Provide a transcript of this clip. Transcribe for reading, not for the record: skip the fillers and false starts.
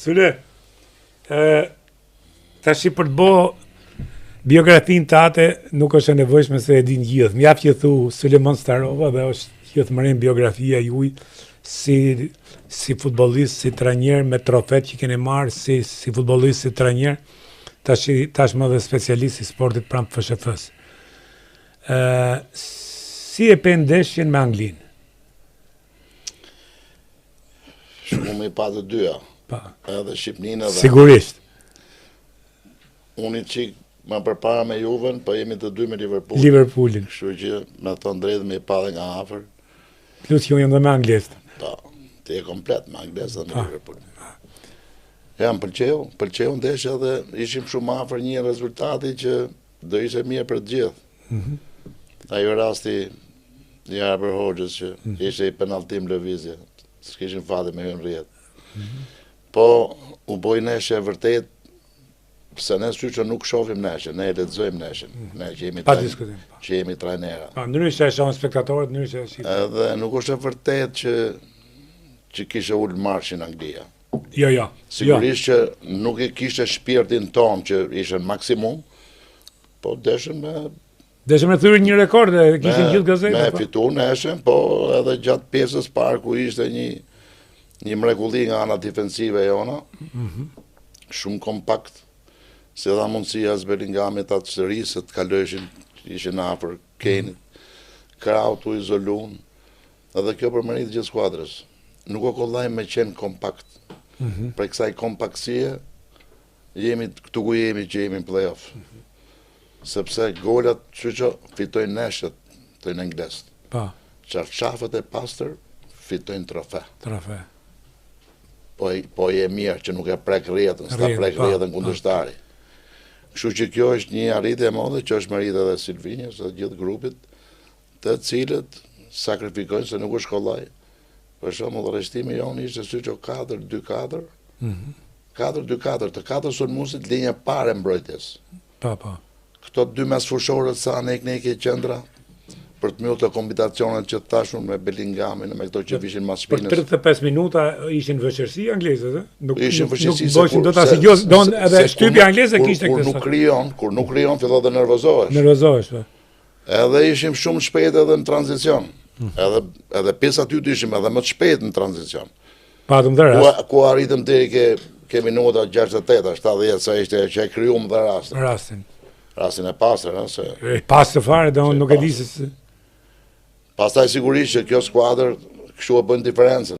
Sule, tash për të bo biografinë tate nuk është e nevojshme se e din gjithë. Mjaft që thu Sulemon Starova dhe është gjithmonë biografia juaj si futbollist, si trajner me trofet që keni marrë, si futbollist, si trajner, tash më dhe specialist i sportit pranë FSHF-s. Si e pe ndeshjen me Anglinë? Shumë me pa të dyja. Pa. Edhe Shqipninë edhe. Sigurisht. Unë qik më përpara me Juven, po jemi të dy me Liverpool. Liverpoolin. Kështu që me thonë drejtë me pa dhe nga afër. Plus ju jam dhe me anglesht. Po, ti e komplet me anglesht dhe me Liverpool. Ja, më pëlqeu ndeshja dhe ishim shumë afër një rezultati që do ishte mirë për të gjithë. Ajo rasti i Arber Hoxhës që ishte i penaltim lëvizje. S'kishin fati me hyrë rrjet. Po, u boj neshje vërtet, se ne që nuk shohim neshje, ne e lexojmë neshjen. Ne që jemi trajnera. Ndryshe e shohim spektatorët, ndryshe e shifë. Edhe nuk është e vërtet që kishe ullë marshin Anglia. Jo. Sigurisht që nuk e kishte shpirtin ton që ishe në maksimum, po deshën me thyrë një rekord e kishin gjithë gazetat. Me fitu neshën, po edhe gjatë pjesës parë ku ishte një mrekulli nga ana defensive jona, shumë kompakt, se dha mundësia Bellingamit atë sërisë të kalëshin, ishin afër Kenit, krahut u izolun, edhe kjo përmërit gjithë skuadrës. Nuk o kollaj me qenë kompakt. Për kësaj kompaktësie, këtu ku jemi që jemi në play-off. Sepse golat që fitojnë neshët, të në anglesht. Qarqafët e pastër fitojnë trofe. Po je mirë që nuk e prek rjetën, s'ta prek rjetën kundërshtari. Kështu që kjo është një arritje e madhe që është merita edhe Silvinjës dhe gjithë grupit, të cilët sakrifikojnë se nuk është kollaj. Për shumë, rreshtimi jonë ishte si që 4-2-4, 4-2-4, të 4 sulmuesit linja pare mbrojtjes. Këto dy mesfushorët sa nek-nek e qendra, për të mjot të kombinacionet që të tashun me Bellingamin, me këto që vishin mas shpinës. Për 35 minuta ishin vëshërsi anglezët, ishin vëshërsi se edhe shtypja angleze kishte këtë. Kur nuk krijon, fillon dhe nervozohesh. Edhe ishim shumë shpejt edhe në tranzicion. Edhe pjesë aty të ishim edhe më të shpejt në tranzicion. Patëm dhe rast. Ku arritëm deri ke minuta 68, 70, sa ishte që e krijuam dhe rastin. Rastin e pastër, E pastër fare, dhe unë nuk e di se... Pastaj sigurisht që kjo skuadër kështu e bën diferencën.